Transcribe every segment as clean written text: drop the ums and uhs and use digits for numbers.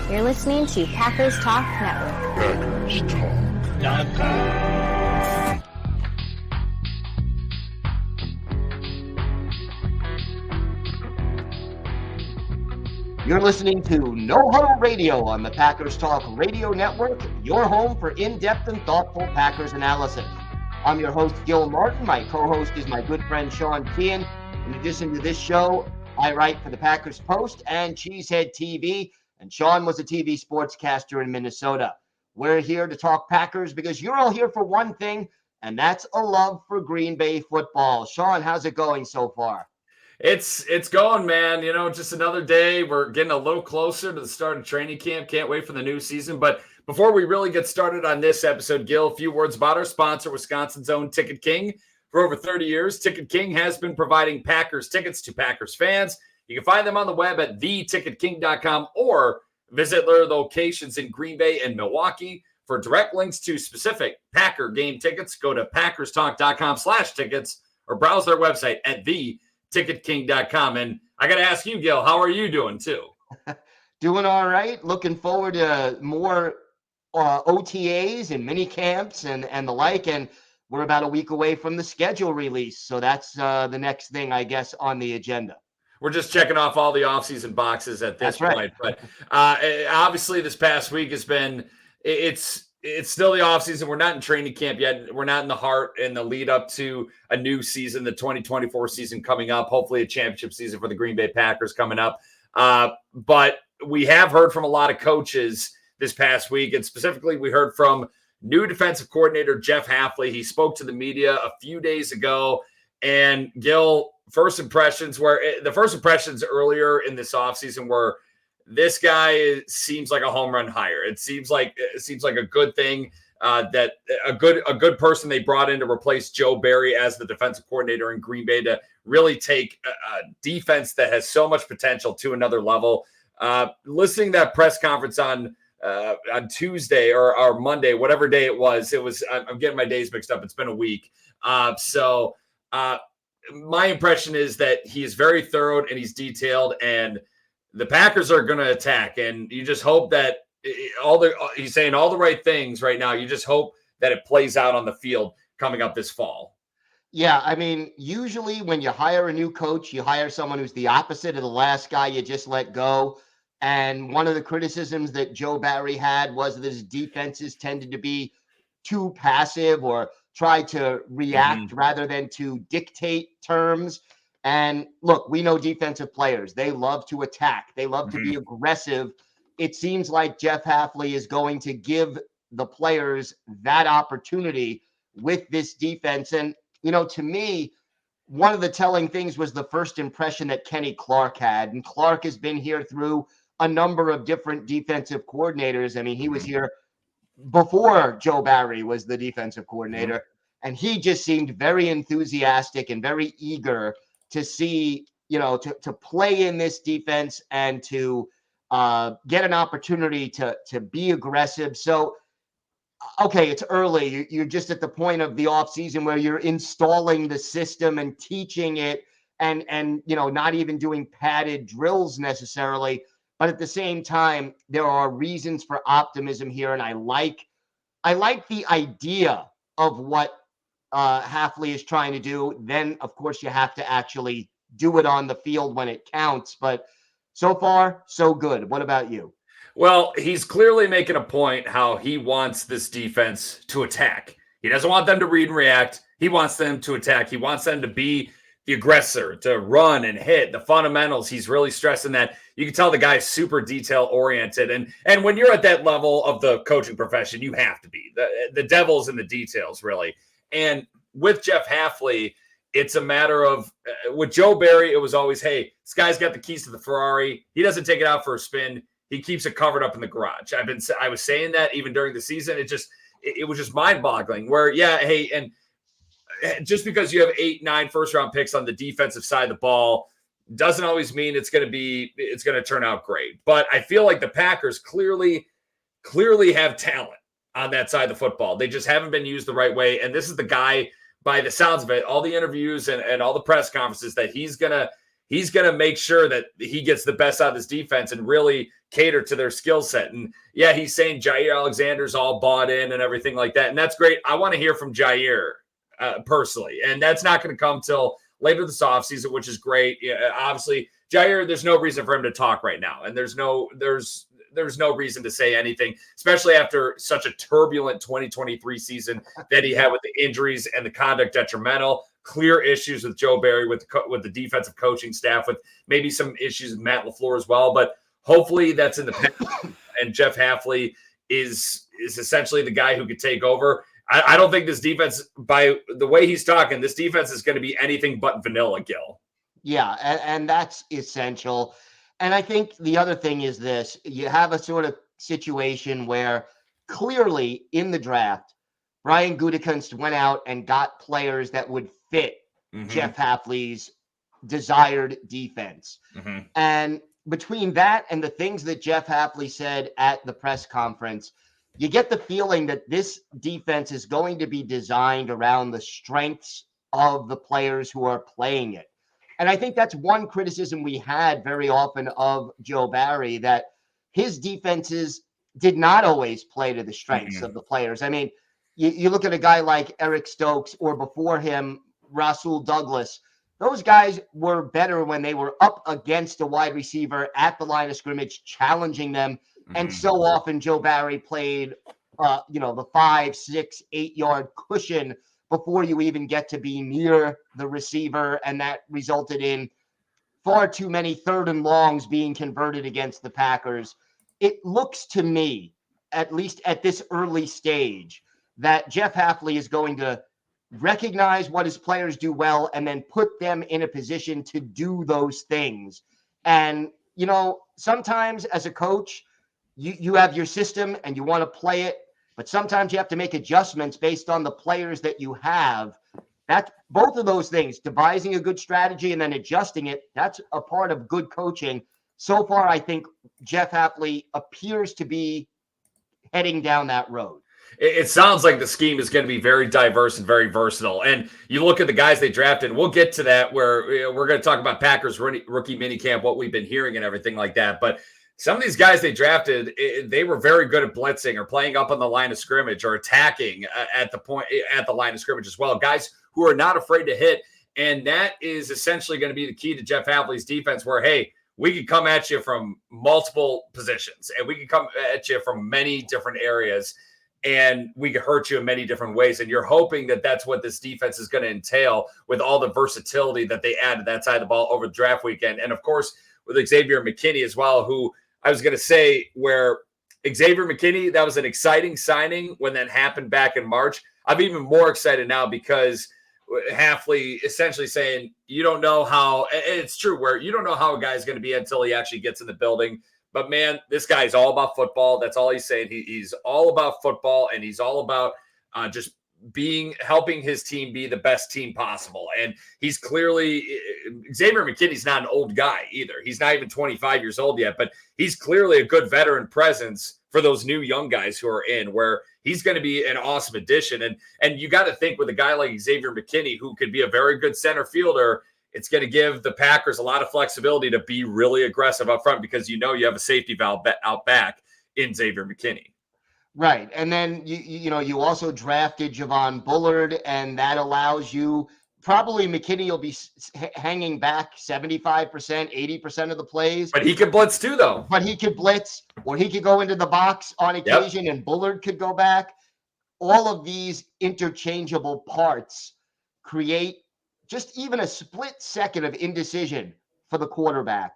You're listening to Packers Talk Network. PackersTalk.com. You're listening to No Huddle Radio on the Packers Talk Radio Network, your home for in-depth and thoughtful Packers analysis. I'm your host, Gil Martin. My co-host is my good friend, Sean Tehan. In addition to this show, I write for the Packers Post and Cheesehead TV, and Sean was a TV sportscaster in Minnesota. We're here to talk Packers because you're all here for one thing, and that's a love for Green Bay football. Sean, how's it going so far? It's going, man. You know, just another day. We're getting a little closer to the start of training camp. Can't wait for the new season. But before we really get started on this episode, Gil, a few words about our sponsor, Wisconsin's own Ticket King. For over 30 years, Ticket King has been providing Packers tickets to Packers fans. You can find them on the web at theticketking.com or visit their locations in Green Bay and Milwaukee. For direct links to specific Packer game tickets, go to packerstalk.com/tickets or browse their website at theticketking.com. And I got to ask you, Gil, how are you doing too? Doing all right. Looking forward to more OTAs and mini camps and the like. And we're about a week away from the schedule release. So that's the next thing, I guess, on the agenda. We're just checking off all the offseason boxes at this point. But obviously this past week has been, it's still the offseason. We're not in training camp yet. We're not in the heart and the lead up to a new season, the 2024 season coming up, hopefully a championship season for the Green Bay Packers coming up. But we have heard from a lot of coaches this past week. And specifically, we heard from new defensive coordinator Jeff Hafley. He spoke to the media a few days ago. And Gil, the first impressions earlier in this offseason were, this guy seems like a home run hire. It seems like a good thing, that a good person they brought in to replace Joe Barry as the defensive coordinator in Green Bay to really take a defense that has so much potential to another level. Listening to that press conference on Tuesday or Monday, whatever day it was, I'm getting my days mixed up. It's been a week. So my impression is that he is very thorough and he's detailed, and the Packers are going to attack. And you just hope that he's saying all the right things right now. You just hope that it plays out on the field coming up this fall. Yeah, I mean, usually when you hire a new coach, you hire someone who's the opposite of the last guy you just let go. And one of the criticisms that Joe Barry had was that his defenses tended to be too passive or try to react rather than to dictate terms. And look, we know defensive players. They love to attack. They love to be aggressive. It seems like Jeff Hafley is going to give the players that opportunity with this defense. And, you know, to me, one of the telling things was the first impression that Kenny Clark had. And Clark has been here through a number of different defensive coordinators. I mean, he was here before Joe Barry was the defensive coordinator, and he just seemed very enthusiastic and very eager to see, you know, to play in this defense and to get an opportunity to be aggressive. So, okay, it's early. You're just at the point of the offseason where you're installing the system and teaching it and you know, not even doing padded drills necessarily. But at the same time, there are reasons for optimism here, and I like the idea of what Hafley is trying to do. Then, of course, you have to actually do it on the field when it counts. But so far, so good. What about you? Well, he's clearly making a point how he wants this defense to attack. He doesn't want them to read and react. He wants them to attack. He wants them to be the aggressor, to run and hit the fundamentals. He's really stressing that. You can tell the guy's super detail oriented. And when you're at that level of the coaching profession, you have to be. The devil's in the details, really. And with Jeff Hafley, it's a matter of, with Joe Barry, it was always, hey, this guy's got the keys to the Ferrari. He doesn't take it out for a spin. He keeps it covered up in the garage. I was saying that even during the season. It was just mind-boggling where, yeah, hey, and just because you have 8-9 first-round picks on the defensive side of the ball doesn't always mean it's going to turn out great. But I feel like the Packers clearly have talent on that side of the football. They just haven't been used the right way. And this is the guy, by the sounds of it, all the interviews and all the press conferences, that he's gonna he's going to make sure that he gets the best out of this defense and really cater to their skill set. And yeah, he's saying Jair Alexander's all bought in and everything like that. And that's great. I want to hear from Jair personally. And that's not going to come till later this offseason, which is great. Yeah, obviously, Jair, there's no reason for him to talk right now. And there's no reason to say anything, especially after such a turbulent 2023 season that he had with the injuries and the conduct detrimental. Clear issues with Joe Barry, with the defensive coaching staff, with maybe some issues with Matt LaFleur as well. But hopefully that's in the past. And Jeff Hafley is essentially the guy who could take over. I don't think this defense, by the way he's talking, this defense is going to be anything but vanilla, Gil. Yeah, and that's essential. And I think the other thing is this. You have a sort of situation where clearly in the draft, Brian Gutekunst went out and got players that would fit Jeff Hafley's desired defense. And between that and the things that Jeff Hafley said at the press conference, you get the feeling that this defense is going to be designed around the strengths of the players who are playing it. And I think that's one criticism we had very often of Joe Barry, that his defenses did not always play to the strengths of the players. I mean, you look at a guy like Eric Stokes, or before him, Rasul Douglas. Those guys were better when they were up against a wide receiver at the line of scrimmage, challenging them. And so often Joe Barry played, the 5, 6, 8-yard cushion before you even get to be near the receiver. And that resulted in far too many 3rd and longs being converted against the Packers. It looks to me, at least at this early stage, that Jeff Hafley is going to recognize what his players do well and then put them in a position to do those things. And, sometimes as a coach, you have your system and you want to play it, but sometimes you have to make adjustments based on the players that you have. That's both of those things, devising a good strategy and then adjusting it. That's a part of good coaching. So far, I think Jeff Hafley appears to be heading down that road. It sounds like the scheme is going to be very diverse and very versatile. And you look at the guys they drafted, we'll get to that where we're going to talk about Packers rookie minicamp, what we've been hearing and everything like that. But some of these guys they drafted, they were very good at blitzing or playing up on the line of scrimmage or attacking at the line of scrimmage as well. Guys who are not afraid to hit. And that is essentially going to be the key to Jeff Hafley's defense, where, hey, we can come at you from multiple positions and we can come at you from many different areas, and we can hurt you in many different ways. And you're hoping that that's what this defense is going to entail with all the versatility that they add to that side of the ball over the draft weekend. And of course, with Xavier McKinney as well, who I was going to say, where Xavier McKinney, that was an exciting signing when that happened back in March. I'm even more excited now because Hafley essentially saying, you don't know how, and it's true, where you don't know how a guy is going to be until he actually gets in the building. But man, this guy is all about football. That's all he's saying. He's all about football, and he's all about just helping his team be the best team possible. And he's clearly, Xavier McKinney's not an old guy either. He's not even 25 years old yet, but he's clearly a good veteran presence for those new young guys who are in, where he's going to be an awesome addition. And you got to think, with a guy like Xavier McKinney, who could be a very good center fielder, it's going to give the Packers a lot of flexibility to be really aggressive up front, because you have a safety valve out back in Xavier McKinney. Right. And then, you also drafted Javon Bullard, and that allows you, probably McKinney will be hanging back 75%, 80% of the plays. But he could blitz too, though. But he could blitz, or he could go into the box on occasion, and Bullard could go back. All of these interchangeable parts create just even a split second of indecision for the quarterback.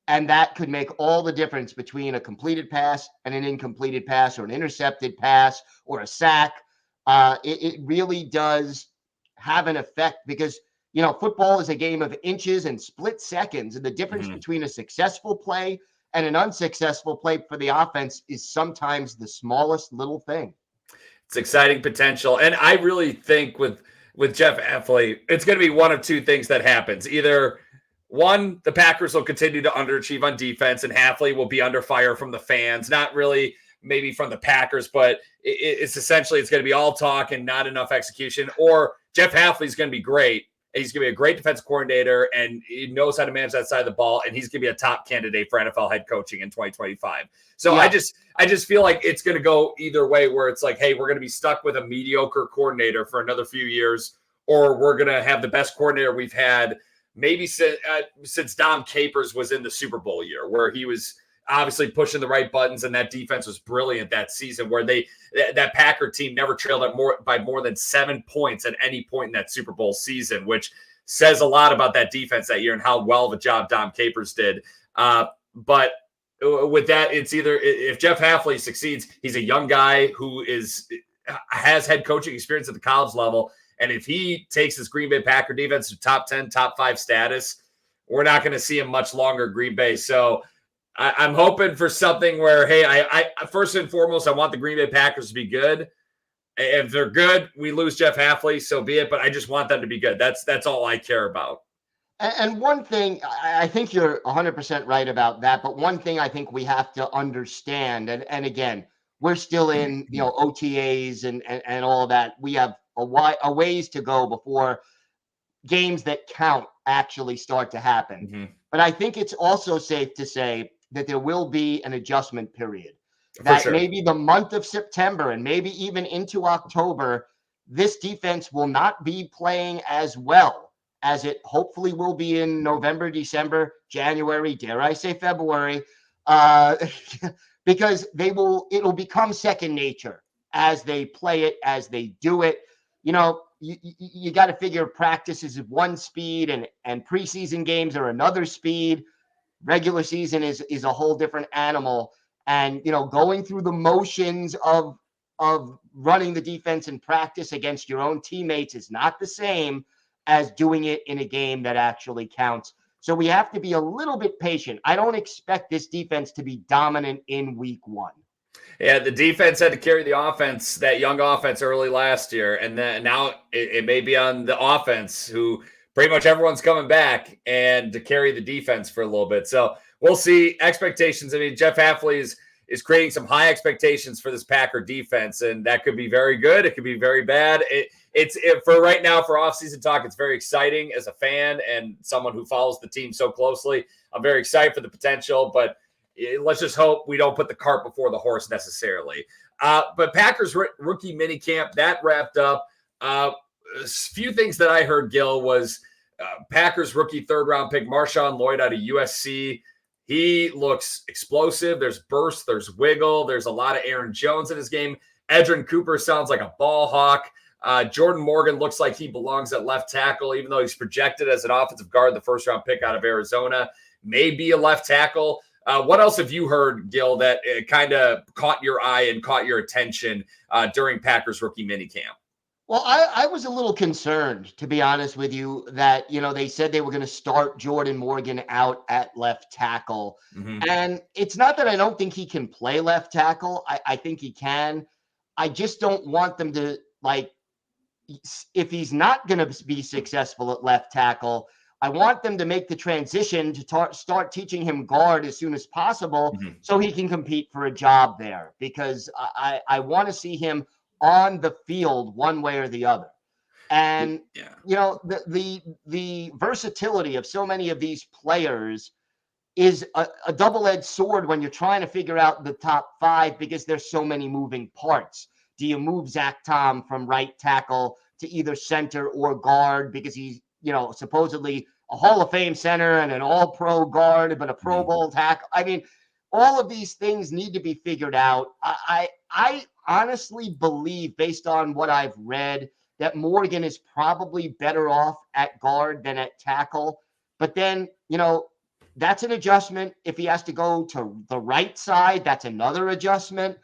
And that could make all the difference between a completed pass and an incompleted pass, or an intercepted pass, or a sack. It really does have an effect, because, football is a game of inches and split seconds. And the difference between a successful play and an unsuccessful play for the offense is sometimes the smallest little thing. It's exciting potential. And I really think with Jeff Hafley, it's going to be one of two things that happens. Either one, the Packers will continue to underachieve on defense, and Hafley will be under fire from the fans, not really maybe from the Packers, but it's essentially, it's going to be all talk and not enough execution. Or Jeff Hafley's going to be great, He's going to be a great defensive coordinator, and he knows how to manage that side of the ball, and he's going to be a top candidate for NFL head coaching in 2025. So yeah. I just feel like it's going to go either way, where it's like, hey, we're going to be stuck with a mediocre coordinator for another few years, or we're going to have the best coordinator we've had maybe since Dom Capers was in the Super Bowl year, where he was obviously pushing the right buttons, and that defense was brilliant that season, where that Packer team never trailed by more than 7 points at any point in that Super Bowl season, which says a lot about that defense that year and how well of a job Dom Capers did. But with that, it's either if Jeff Hafley succeeds, he's a young guy who has head coaching experience at the college level. And if he takes his Green Bay Packer defense to top 10, top 5 status, we're not going to see him much longer in Green Bay. So I'm hoping for something where, hey, I first and foremost, I want the Green Bay Packers to be good. If they're good, we lose Jeff Hafley, so be it. But I just want them to be good. That's all I care about. And one thing, I think you're 100% right about that. But one thing I think we have to understand, and again, we're still in OTAs and all that. We have a ways to go before games that count actually start to happen. Mm-hmm. But I think it's also safe to say that there will be an adjustment period. That sure. Maybe the month of September and maybe even into October, this defense will not be playing as well as it hopefully will be in November, December, January, dare I say February, because it'll become second nature as they play it, as they do it. You got to figure practice is one speed and preseason games are another speed. Regular season is a whole different animal. And, going through the motions of running the defense in practice against your own teammates is not the same as doing it in a game that actually counts. So we have to be a little bit patient. I don't expect this defense to be dominant in week 1. Yeah, the defense had to carry the offense, that young offense early last year. And then now it may be on the offense, who pretty much everyone's coming back, and to carry the defense for a little bit. So we'll see. Expectations. I mean, Jeff Hafley is creating some high expectations for this Packer defense, and that could be very good. It could be very bad. It's for right now, for offseason talk, it's very exciting as a fan and someone who follows the team so closely. I'm very excited for the potential, but let's just hope we don't put the cart before the horse necessarily. But Packers rookie minicamp, that wrapped up. A few things that I heard, Gil, was Packers rookie third-round pick Marshawn Lloyd out of USC. He looks explosive. There's burst. There's wiggle. There's a lot of Aaron Jones in his game. Edgerrin Cooper sounds like a ball hawk. Jordan Morgan looks like he belongs at left tackle, even though he's projected as an offensive guard, the first-round pick out of Arizona. Maybe a left tackle. What else have you heard, Gil, that kind of caught your eye and caught your attention during Packers rookie minicamp? Well, I was a little concerned, to be honest with you, that, they said they were going to start Jordan Morgan out at left tackle. Mm-hmm. And it's not that I don't think he can play left tackle. I think he can. I just don't want them to, if he's not going to be successful at left tackle, I want them to make the transition to start teaching him guard as soon as possible, mm-hmm. so he can compete for a job there, because I want to see him on the field one way or the other. And, the versatility of so many of these players is a double-edged sword when you're trying to figure out the top 5, because there's so many moving parts. Do you move Zach Tom from right tackle to either center or guard because he's, supposedly a Hall of Fame center and an all-pro guard, but a Pro Bowl tackle? I mean, all of these things need to be figured out. I honestly believe, based on what I've read, that Morgan is probably better off at guard than at tackle. But then, that's an adjustment. If he has to go to the right side, that's another adjustment.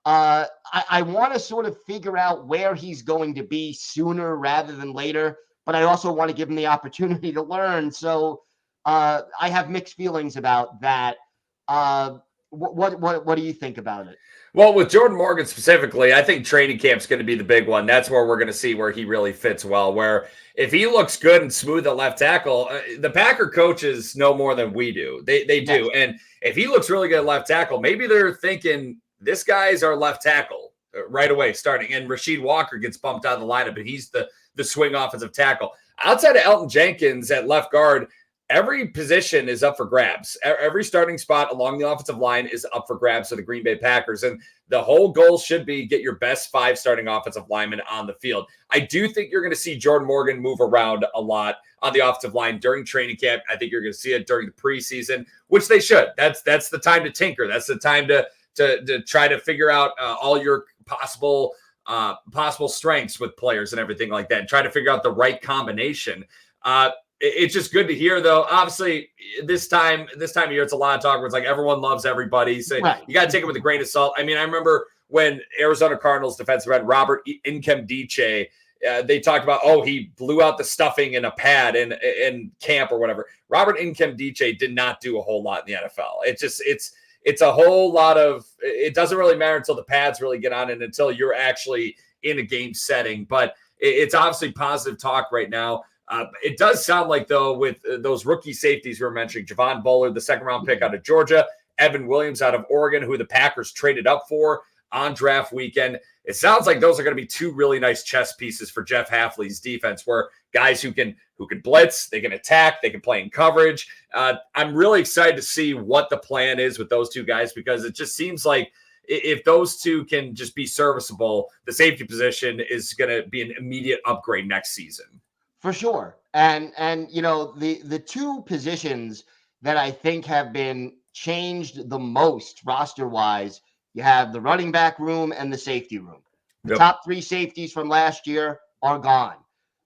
I want to sort of figure out where he's going to be sooner rather than later, but I also want to give him the opportunity to learn. So I have mixed feelings about that. What do you think about it? Well, with Jordan Morgan specifically, I think training camp's going to be the big one. That's where we're going to see where he really fits well, where if he looks good and smooth at left tackle, the Packer coaches know more than we do. They do. And if he looks really good at left tackle, maybe they're thinking this guy's our left tackle right away starting. And Rasheed Walker gets bumped out of the lineup, and he's the swing offensive tackle. outside of Elton Jenkins at left guard, every position is up for grabs. Every starting spot along the offensive line is up for grabs for the Green Bay Packers. And the whole goal should be get your best 5 starting offensive linemen on the field. I do think you're going to see Jordan Morgan move around a lot on the offensive line during training camp. I think you're going to see it during the preseason, which they should. That's the time to tinker. That's the time to try to figure out all your possible strengths with players and everything like that, and try to figure out the right combination. It's just good to hear, though. Obviously, this time of year, it's a lot of talk where it's like everyone loves everybody. So Right. You got to take it with a grain of salt. I mean, I remember when Arizona Cardinals defensive end Robert Nkemdiche, they talked about, he blew out the stuffing in a pad in camp or whatever. Robert Nkemdiche did not do a whole lot in the NFL. It's a whole lot of – it doesn't really matter until the pads really get on and until you're actually in a game setting. But it's obviously positive talk right now. It does sound like, though, with those rookie safeties we were mentioning, Javon Bullard, the second-round pick out of Georgia, Evan Williams out of Oregon, who the Packers traded up for on draft weekend. It sounds like those are going to be 2 really nice chess pieces for Jeff Hafley's defense, where guys who can blitz, they can attack, they can play in coverage. I'm really excited to see what the plan is with those 2 guys, because it just seems like if those 2 can just be serviceable, the safety position is going to be an immediate upgrade next season. For sure. And the 2 positions that I think have been changed the most roster-wise, you have the running back room and the safety room. The top 3 safeties from last year are gone.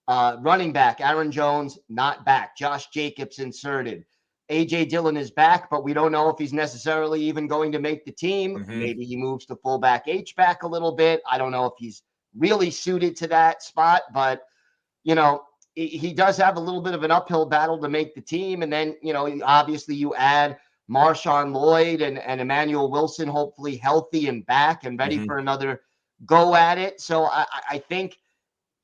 Running back, Aaron Jones, not back. Josh Jacobs inserted. A.J. Dillon is back, but we don't know if he's necessarily even going to make the team. Mm-hmm. Maybe he moves to fullback H-back a little bit. I don't know if he's really suited to that spot, but, he does have a little bit of an uphill battle to make the team. And then, obviously you add Marshawn Lloyd and Emmanuel Wilson, hopefully healthy and back and ready for another go at it. So I think,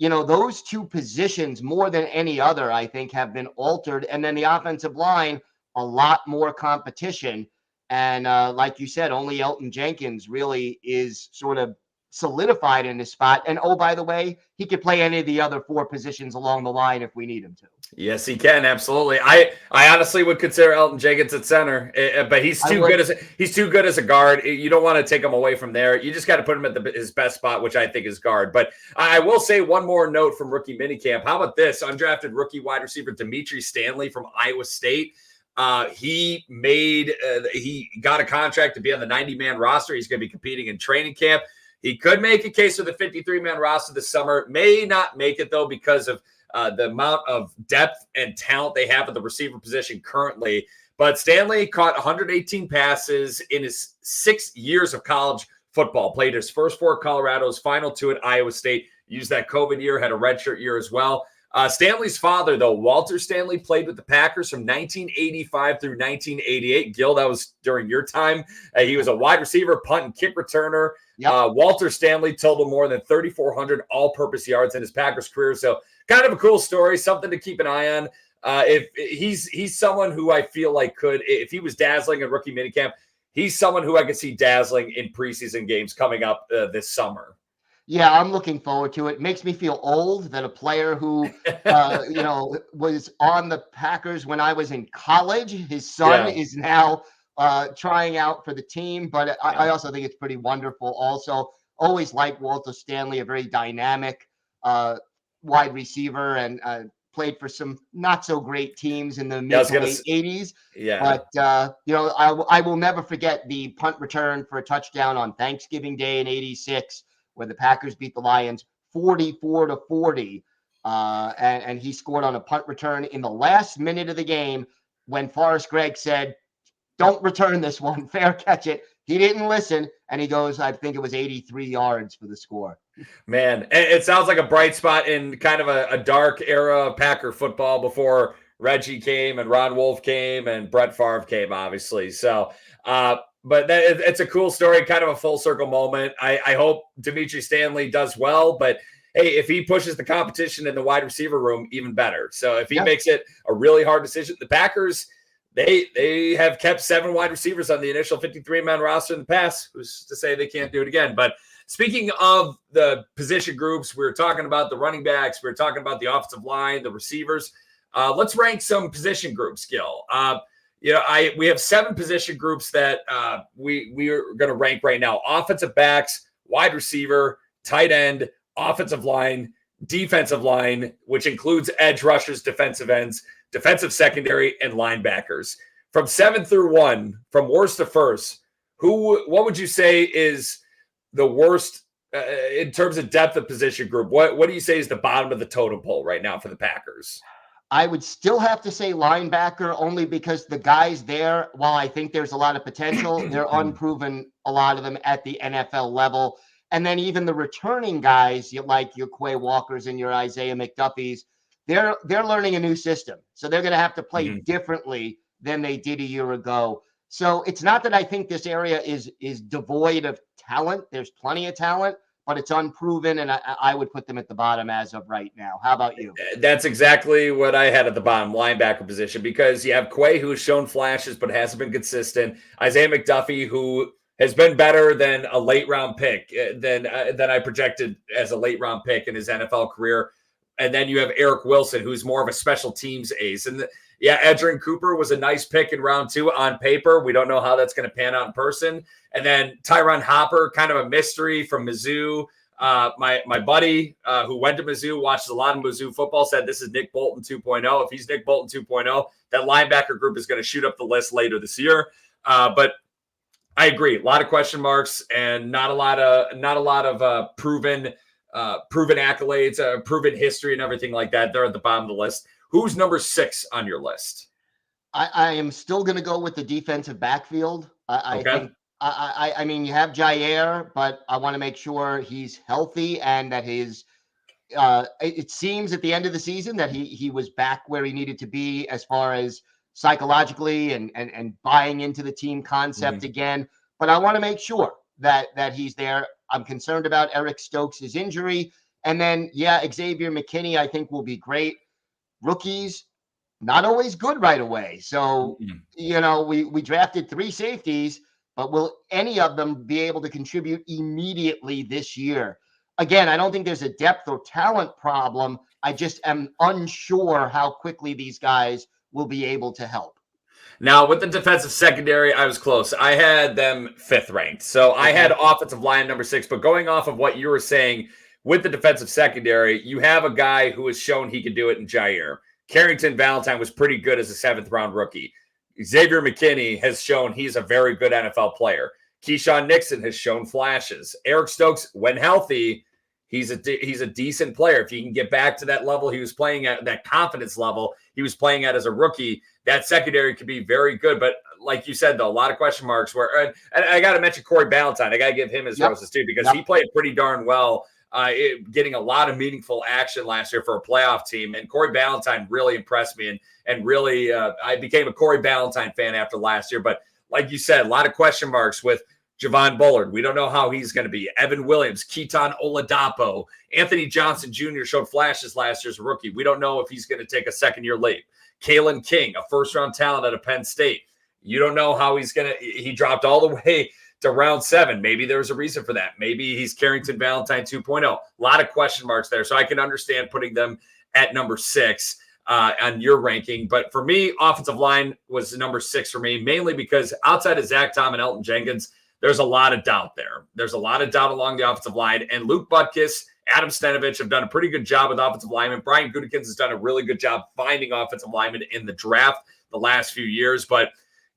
those 2 positions more than any other, I think, have been altered. And then the offensive line, a lot more competition. And like you said, only Elton Jenkins really is sort of solidified in this spot. And by the way, he could play any of the other 4 positions along the line if we need him to. Yes, he can. Absolutely. I honestly would consider Elton Jenkins at center, but he's too good as a guard. You don't want to take him away from there. You just got to put him at his best spot, which I think is guard. But I will say one more note from rookie minicamp. How about this? Undrafted rookie wide receiver Dimitri Stanley from Iowa State. He got a contract to be on the 90-man roster. He's going to be competing in training camp. He could make a case for the 53-man roster this summer. May not make it, though, because of the amount of depth and talent they have at the receiver position currently. But Stanley caught 118 passes in his 6 years of college football, played his first 4 at Colorado, his final 2 at Iowa State, used that COVID year, had a redshirt year as well. Stanley's father, though, Walter Stanley, played with the Packers from 1985 through 1988. Gil, that was during your time. He was a wide receiver, punt, and kick returner. Yep. Walter Stanley totaled more than 3,400 all-purpose yards in his Packers career. So kind of a cool story, something to keep an eye on. If he's someone who I feel like could, if he was dazzling in rookie minicamp, he's someone who I could see dazzling in preseason games coming up this summer. Yeah, I'm looking forward to it. It makes me feel old that a player who, was on the Packers when I was in college, his son is now trying out for the team. But I also think it's pretty wonderful. Also, always liked Walter Stanley, a very dynamic wide receiver, and played for some not so great teams in the mid to late 80s. Yeah. But, I will never forget the punt return for a touchdown on Thanksgiving Day in '86. Where the Packers beat the Lions 44-40. And he scored on a punt return in the last minute of the game when Forrest Gregg said, "Don't return this one, fair catch it." He didn't listen, and he goes, I think it was 83 yards for the score. Man, it sounds like a bright spot in kind of a dark era of Packer football before Reggie came and Ron Wolf came and Brett Favre came, obviously. So, but it's a cool story, kind of a full circle moment. I hope Dimitri Stanley does well, but hey, if he pushes the competition in the wide receiver room, even better. So if he makes it a really hard decision, the Packers, They have kept 7 wide receivers on the initial 53-man roster in the past. Who's to say they can't do it again? But speaking of the position groups, we were talking about the running backs. We were talking about the offensive line, the receivers. Let's rank some position groups, Gil. We have 7 position groups that we are going to rank right now: offensive backs, wide receiver, tight end, offensive line, defensive line, which includes edge rushers, defensive ends, defensive secondary, and linebackers. From 7 through 1, from worst to first, what would you say is the worst in terms of depth of position group? What do you say is the bottom of the totem pole right now for the Packers? I would still have to say linebacker, only because the guys there, while I think there's a lot of potential, they're unproven, a lot of them at the NFL level. And then even the returning guys, like your Quay Walkers and your Isaiah McDuffies, they're learning a new system. So they're going to have to play differently than they did a year ago. So it's not that I think this area is devoid of talent. There's plenty of talent, but it's unproven, and I would put them at the bottom as of right now. How about you? That's exactly what I had at the bottom, linebacker position, because you have Quay, who has shown flashes but hasn't been consistent. Isaiah McDuffie, who has been better than a late-round pick, than I projected as a late-round pick in his NFL career. And then you have Eric Wilson, who's more of a special teams ace. And Edgerrin Cooper was a nice pick in round 2 on paper. We don't know how that's going to pan out in person. And then Tyron Hopper, kind of a mystery from Mizzou. My buddy who went to Mizzou, watches a lot of Mizzou football, said this is Nick Bolton 2.0. If he's Nick Bolton 2.0, that linebacker group is going to shoot up the list later this year. But I agree, a lot of question marks and not a lot of proven accolades, proven history, and everything like that. They're at the bottom of the list. Who's number 6 on your list? I am still going to go with the defensive backfield. I think. I mean, you have Jair, but I want to make sure he's healthy and that his. It seems at the end of the season that he was back where he needed to be as far as psychologically and buying into the team concept again. But I want to make sure that he's there. I'm concerned about Eric Stokes' injury. And then, Xavier McKinney, I think, will be great. Rookies, not always good right away. So, we drafted 3 safeties, but will any of them be able to contribute immediately this year? Again, I don't think there's a depth or talent problem. I just am unsure how quickly these guys will be able to help. Now, with the defensive secondary, I was close. I had them 5th ranked. So I had offensive line number 6. But going off of what you were saying with the defensive secondary, you have a guy who has shown he could do it in Jair. Carrington Valentine was pretty good as a 7th-round rookie. Xavier McKinney has shown he's a very good NFL player. Keyshawn Nixon has shown flashes. Eric Stokes, when healthy, he's a decent player. If he can get back to that level he was playing at, that confidence level he was playing at as a rookie, that secondary could be very good. But like you said, though, a lot of question marks. And I got to mention Corey Ballantyne. I got to give him his roses too, because he played pretty darn well, getting a lot of meaningful action last year for a playoff team. And Corey Ballantyne really impressed me, and really I became a Corey Ballantyne fan after last year. But like you said, a lot of question marks with Javon Bullard. We don't know how he's going to be. Evan Williams, Keaton Oladapo, Anthony Johnson Jr. showed flashes last year's rookie. We don't know if he's going to take a second-year leap. Kalen King, a first-round talent out of Penn State. You don't know how he's going to – he dropped all the way to round 7. Maybe there's a reason for that. Maybe he's Carrington Valentine 2.0. A lot of question marks there. So I can understand putting them at number 6 on your ranking. But for me, offensive line was number 6 for me, mainly because outside of Zach Tom and Elton Jenkins, there's a lot of doubt there. There's a lot of doubt along the offensive line. And Luke Butkus, Adam Stenovich have done a pretty good job with offensive linemen. Brian Gutekunst has done a really good job finding offensive linemen in the draft the last few years. But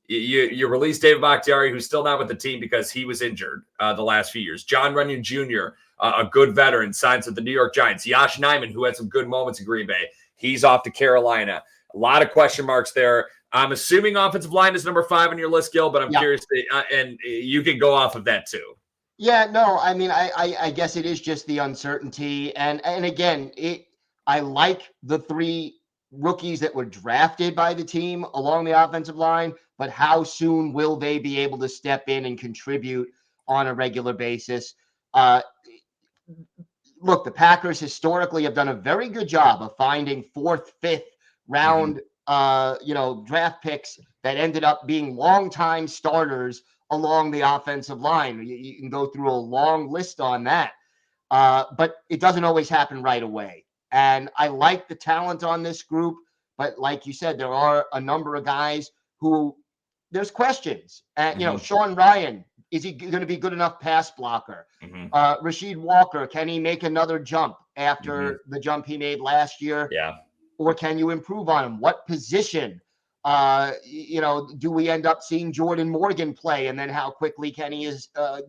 you released David Bakhtiari, who's still not with the team because he was injured the last few years. John Runyon Jr., a good veteran, signs with the New York Giants. Yosh Nijman, who had some good moments in Green Bay. He's off to Carolina. A lot of question marks there. I'm assuming offensive line is number 5 on your list, Gil, but I'm curious, and you can go off of that too. Yeah, no, I mean, I guess it is just the uncertainty. And again, I like the 3 rookies that were drafted by the team along the offensive line, but how soon will they be able to step in and contribute on a regular basis? Look, the Packers historically have done a very good job of finding 4th, 5th round draft picks that ended up being longtime starters along the offensive line. You can go through a long list on that. But it doesn't always happen right away. And I like the talent on this group. But like you said, there are a number of guys who there's questions. And, Sean Ryan, is he going to be good enough pass blocker? Rasheed Walker, can he make another jump after the jump he made last year? Yeah. Or can you improve on him? What position? Do we end up seeing Jordan Morgan play? And then how quickly can he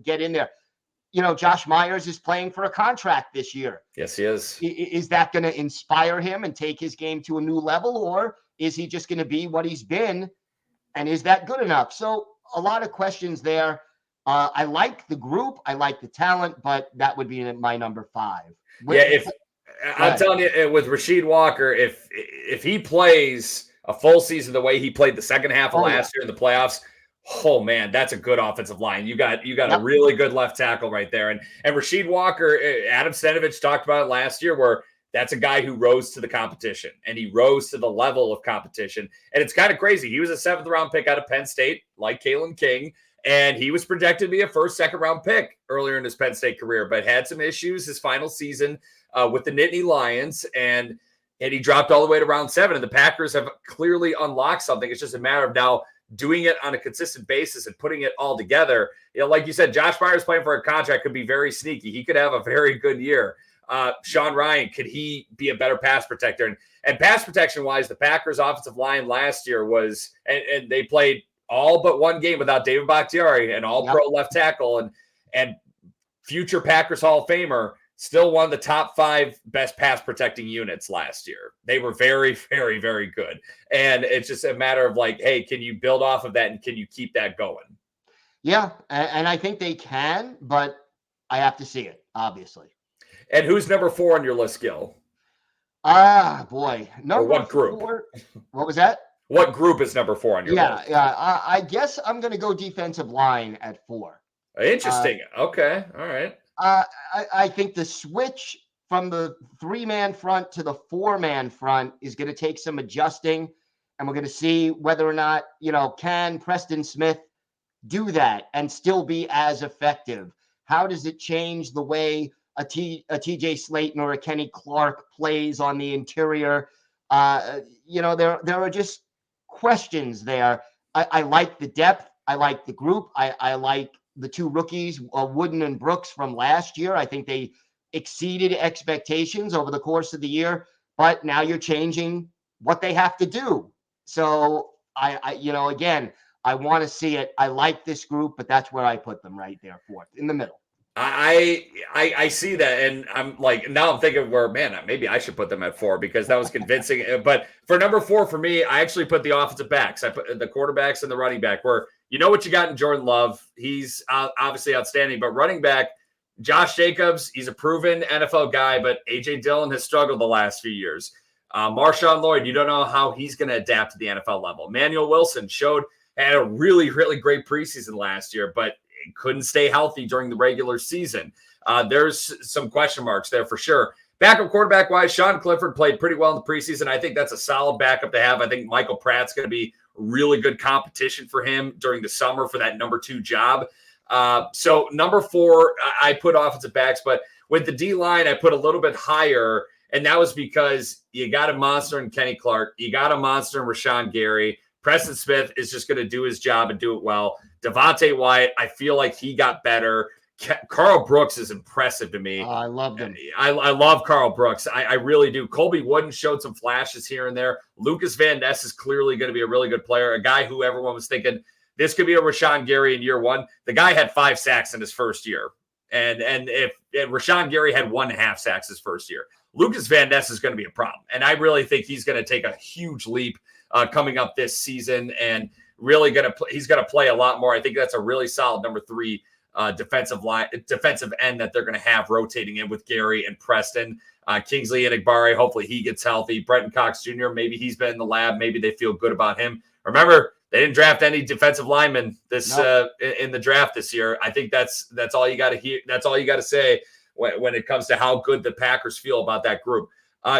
get in there? Josh Myers is playing for a contract this year. Yes, he is. Is that going to inspire him and take his game to a new level? Or is he just going to be what he's been? And is that good enough? So a lot of questions there. I like the group. I like the talent, but that would be my number 5. I'm telling you, with Rasheed Walker, if he plays a full season the way he played the second half of last year in the playoffs, oh man, that's a good offensive line. You got a really good left tackle right there. And Rasheed Walker, Adam Stenovich talked about it last year, where that's a guy who rose to the competition and he rose to the level of competition. And it's kind of crazy. He was a 7th round pick out of Penn State, like Kalen King, and he was projected to be a 1st, 2nd round pick earlier in his Penn State career, but had some issues his final season with the Nittany Lions, and he dropped all the way to round 7. And the Packers have clearly unlocked something. It's just a matter of now doing it on a consistent basis and putting it all together. Like you said, Josh Myers playing for a contract could be very sneaky. He could have a very good year. Sean Ryan, could he be a better pass protector? And pass protection wise, the Packers offensive line last year was, and they played all but one game without David Bakhtiari, an all-pro left tackle and future Packers Hall of Famer, still one of the top 5 best pass protecting units last year. They were very, very, very good. And it's just a matter of like, hey, can you build off of that and can you keep that going? Yeah, and I think they can, but I have to see it, obviously. And who's number 4 on your list, Gil? Boy. What group? 4, what was that? What group is number 4 on your list? Yeah. I guess I'm going to go defensive line at 4. Interesting. Okay. All right. I think the switch from the 3-man front to the 4-man front is going to take some adjusting, and we're going to see whether or not, can Preston Smith do that and still be as effective? How does it change the way a TJ Slayton or a Kenny Clark plays on the interior? There are just questions there. I like the depth. I like the group. I like the 2 rookies, Wooden and Brooks from last year. I think they exceeded expectations over the course of the year, but now you're changing what they have to do. So again, I want to see it. I like this group, but that's where I put them right there, 4th in the middle. I see that, and I'm like, now I'm thinking maybe I should put them at 4 because that was convincing. But for number 4 for me, I actually put the offensive backs. I put the quarterbacks and the running back, where you know what you got in Jordan Love. He's obviously outstanding, but running back, Josh Jacobs, he's a proven NFL guy, but A.J. Dillon has struggled the last few years. Marshawn Lloyd, you don't know how he's going to adapt to the NFL level. Manuel Wilson had a really, really great preseason last year, but couldn't stay healthy during the regular season. There's some question marks there for sure. Backup quarterback wise, Sean Clifford played pretty well in the preseason. I think that's a solid backup to have. I think Michael Pratt's going to be really good competition for him during the summer for that number 2 job. So number 4, I put offensive backs, but with the D line, I put a little bit higher. And that was because you got a monster in Kenny Clark. You got a monster in Rashawn Gary. Preston Smith is just going to do his job and do it well. Devontae Wyatt, I feel like he got better. Carl Brooks is impressive to me. I love him. I love Carl Brooks. I really do. Colby Wooden showed some flashes here and there. Lucas Van Ness is clearly going to be a really good player, a guy who everyone was thinking this could be a Rashawn Gary in year 1. The guy had 5 sacks in his first year. And if Rashawn Gary had 1.5 sacks his first year, Lucas Van Ness is going to be a problem. And I really think he's going to take a huge leap coming up this season and really he's going to play a lot more. I think that's a really solid number 3 defensive end that they're going to have rotating in with Gary and Preston. Kingsley Enagbare, hopefully he gets healthy. Brenton Cox Jr., maybe he's been in the lab. Maybe they feel good about him. Remember, they didn't draft any defensive linemen in the draft this year. I think that's all you got to hear. That's all you got to say when it comes to how good the Packers feel about that group.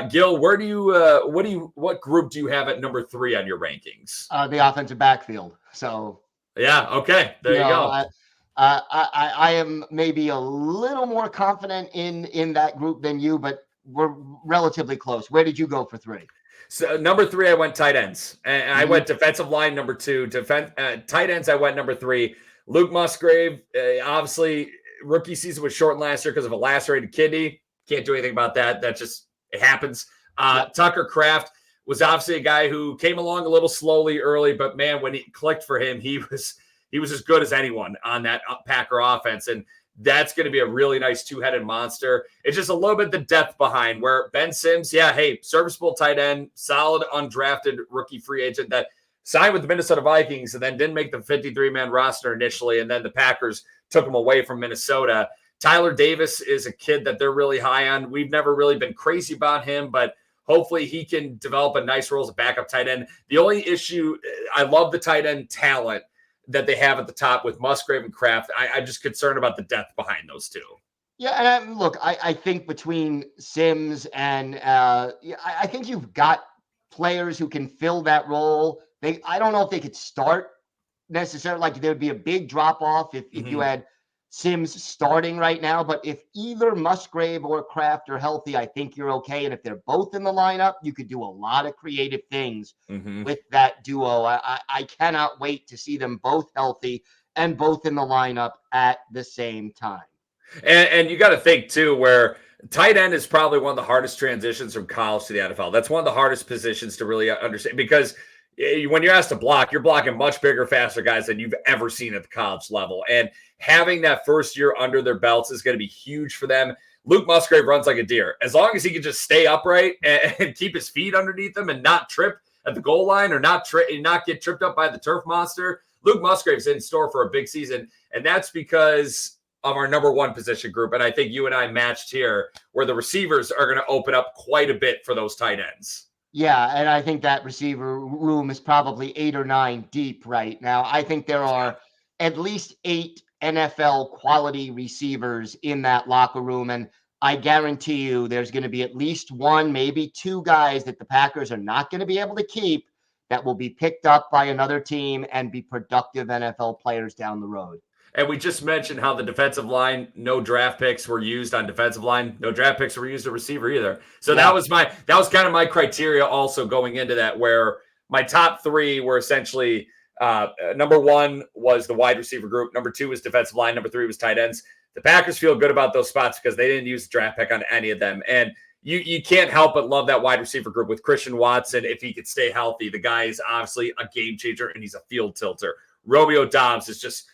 Gil, what group do you have at number 3 on your rankings? The offensive backfield. So yeah, okay, there you go. I am maybe a little more confident in that group than you, but we're relatively close. Where did you go for 3? So number 3, I went tight ends, and I went defensive line number 2. Tight ends, I went number 3. Luke Musgrave, obviously, rookie season was shortened last year because of a lacerated kidney. Can't do anything about that. That just it happens. Tucker Kraft was obviously a guy who came along a little slowly early, but man, when it clicked for him, he was as good as anyone on that Packer offense, and that's going to be a really nice two-headed monster. It's just a little bit the depth behind where Ben Sims, serviceable tight end, solid undrafted rookie free agent that signed with the Minnesota Vikings and then didn't make the 53-man roster initially, and then the Packers took him away from Minnesota. Tyler Davis is a kid that they're really high on. We've never really been crazy about him, but hopefully he can develop a nice role as a backup tight end. The only issue, I love the tight end talent that they have at the top with Musgrave and Kraft. I'm just concerned about the depth behind those two. Yeah, and look, I think between Sims and I think you've got players who can fill that role. I don't know if they could start necessarily, like there would be a big drop off if you had Sims starting right now, but if either Musgrave or Kraft are healthy, I think you're okay. And if they're both in the lineup, you could do a lot of creative things with that duo. I cannot wait to see them both healthy and both in the lineup at the same time. And you got to think too, where tight end is probably one of the hardest transitions from college to the NFL. That's one of the hardest positions to really understand, because when you're asked to block, you're blocking much bigger, faster guys than you've ever seen at the college level. And having that first year under their belts is going to be huge for them. Luke Musgrave runs like a deer. As long as he can just stay upright and keep his feet underneath him and not trip at the goal line or not get tripped up by the turf monster, Luke Musgrave's in store for a big season. And that's because of our number 1 position group. And I think you and I matched here, where the receivers are going to open up quite a bit for those tight ends. Yeah, and I think that receiver room is probably 8 or 9 deep right now. I think there are at least 8 NFL quality receivers in that locker room, and I guarantee you there's going to be at least 1, maybe 2 guys that the Packers are not going to be able to keep that will be picked up by another team and be productive NFL players down the road. And we just mentioned how the defensive line, no draft picks were used on defensive line. No draft picks were used at receiver either. So that was kind of my criteria also going into that, where my top 3 were essentially number 1 was the wide receiver group. Number 2 was defensive line. Number 3 was tight ends. The Packers feel good about those spots because they didn't use the draft pick on any of them. And you can't help but love that wide receiver group with Christian Watson. If he could stay healthy, the guy is obviously a game changer and he's a field tilter. Romeo Dobbs is just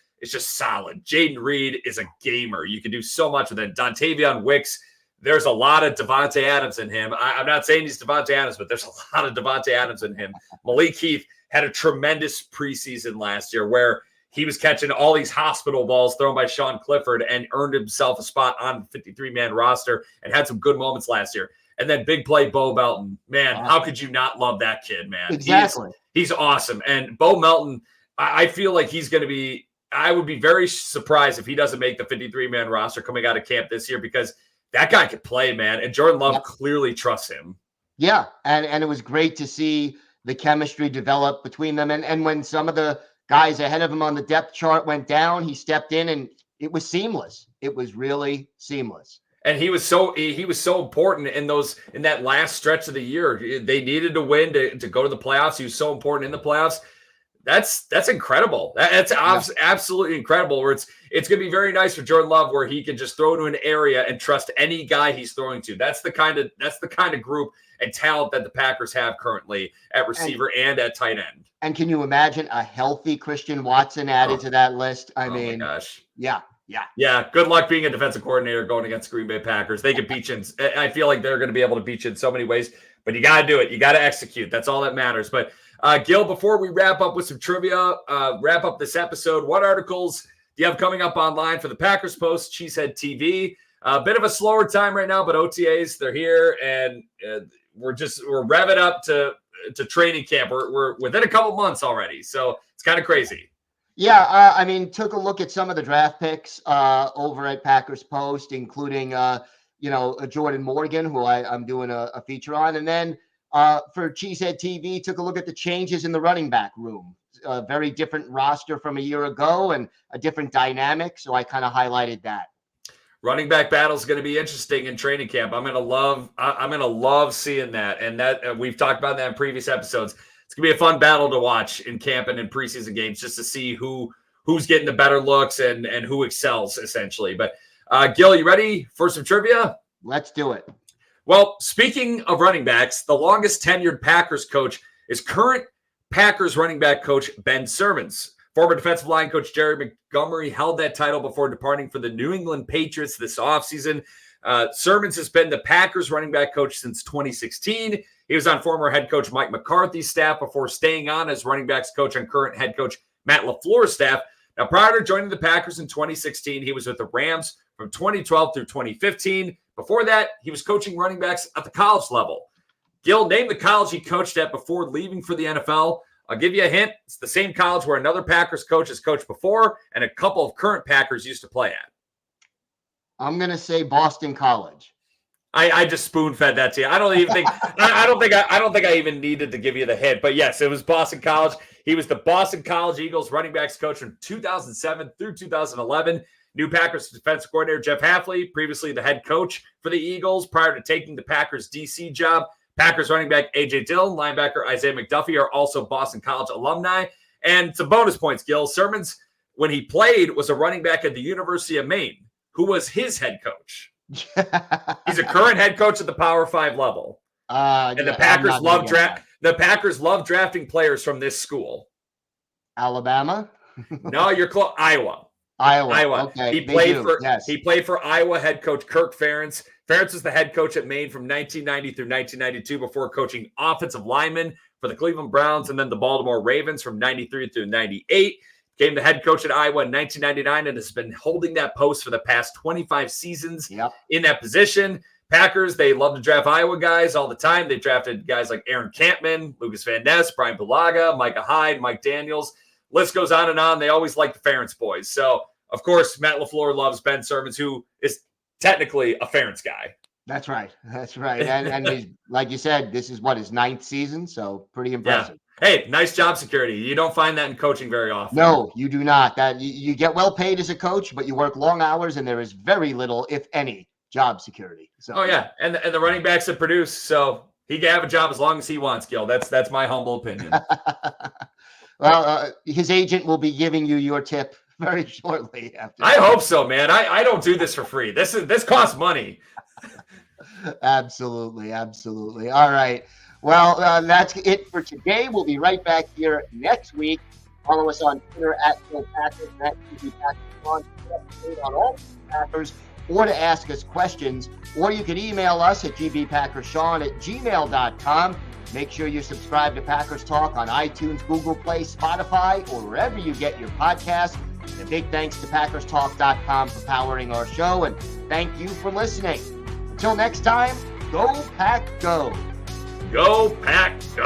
solid. Jaden Reed is a gamer. You can do so much with it. Dontavion Wicks, there's a lot of Devontae Adams in him. I'm not saying he's Devontae Adams, but there's a lot of Devontae Adams in him. Malik Heath had a tremendous preseason last year where he was catching all these hospital balls thrown by Sean Clifford and earned himself a spot on the 53-man roster and had some good moments last year. And then big play Bo Melton. Man, how could you not love that kid, man? Exactly. He's awesome. And Bo Melton, I feel like he's going to be – I would be very surprised if he doesn't make the 53-man roster coming out of camp this year, because that guy could play, man. And Jordan Love clearly trusts him. Yeah. And it was great to see the chemistry develop between them. And when some of the guys ahead of him on the depth chart went down, he stepped in and it was seamless. It was really seamless. And he was so important in that last stretch of the year. They needed to win to go to the playoffs. He was so important in the playoffs. That's incredible. That's absolutely incredible. Where it's going to be very nice for Jordan Love, where he can just throw to an area and trust any guy he's throwing to. That's the kind of group and talent that the Packers have currently at receiver and at tight end. And can you imagine a healthy Christian Watson added to that list? I mean, my gosh. Yeah. Good luck being a defensive coordinator going against the Green Bay Packers. They can beat you. I feel like they're going to be able to beat you in so many ways, but you got to do it. You got to execute. That's all that matters. But Gil, before we wrap up with some trivia, wrap up this episode, what articles do you have coming up online for the Packers Post, Cheesehead TV? A bit of a slower time right now, but OTAs, they're here, and we're revving up to training camp. We're within a couple months already, so it's kind of crazy. Yeah, I mean, took a look at some of the draft picks over at Packers Post, including Jordan Morgan, who I'm doing a feature on. And then for Cheesehead TV, took a look at the changes in the running back room. A very different roster from a year ago and a different dynamic. So I kind of highlighted that. Running back battle is going to be interesting in training camp. I'm going to love seeing that. And that we've talked about that in previous episodes. It's going to be a fun battle to watch in camp and in preseason games, just to see who's getting the better looks and who excels, essentially. But Gil, you ready for some trivia? Let's do it. Well, speaking of running backs, the longest tenured Packers coach is current Packers running back coach Ben Sermons. Former defensive line coach Jerry Montgomery held that title before departing for the New England Patriots this offseason. Sermons has been the Packers running back coach since 2016. He was on former head coach Mike McCarthy's staff before staying on as running backs coach on current head coach Matt LaFleur's staff. Now, prior to joining the Packers in 2016, he was with the Rams from 2012 through 2015. Before that, he was coaching running backs at the college level. Gil, name the college he coached at before leaving for the NFL. I'll give you a hint. It's the same college where another Packers coach has coached before and a couple of current Packers used to play at. I'm going to say Boston College. I just spoon-fed that to you. I don't even think I don't think I even needed to give you the hint. But yes, it was Boston College. He was the Boston College Eagles running backs coach from 2007 through 2011. New Packers defensive coordinator Jeff Hafley, previously the head coach for the Eagles prior to taking the Packers DC job. Packers running back A.J. Dillon, linebacker Isaiah McDuffie are also Boston College alumni. And some bonus points, Gil. Sermons, when he played, was a running back at the University of Maine. Who was his head coach? He's a current head coach at the Power 5 level. And the Packers love drafting players from this school. Alabama? No, you're close. Iowa. Okay. He played for Iowa head coach Kirk Ferentz. Ferentz was the head coach at Maine from 1990 through 1992 before coaching offensive linemen for the Cleveland Browns and then the Baltimore Ravens from 93 through 98. Became the head coach at Iowa in 1999 and has been holding that post for the past 25 seasons in that position. Packers, they love to draft Iowa guys all the time. They drafted guys like Aaron Campman, Lucas Van Ness, Brian Bulaga, Micah Hyde, Mike Daniels. List goes on and on. They always like the Ferentz boys. So, of course, Matt LaFleur loves Ben Sermons, who is technically a Ferentz guy. That's right. And he's, like you said, this is his 9th season, so pretty impressive. Yeah. Hey, nice job security. You don't find that in coaching very often. No, you do not. That you get well paid as a coach, but you work long hours, and there is very little, if any, job security. So. Oh yeah, and the running backs that produce, so he can have a job as long as he wants, Gil. That's my humble opinion. Well, his agent will be giving you your tip very shortly after. I hope so, man. I don't do this for free. This costs money. Absolutely. All right. Well, that's it for today. We'll be right back here next week. Follow us on Twitter at Phil Packers and at GB Packers on all Packers, or to ask us questions, or you can email us at gbpackerssean@gmail.com. Make sure you subscribe to Packers Talk on iTunes, Google Play, Spotify, or wherever you get your podcasts. And a big thanks to PackersTalk.com for powering our show, and thank you for listening. Until next time, go Pack Go. Go Pack Go.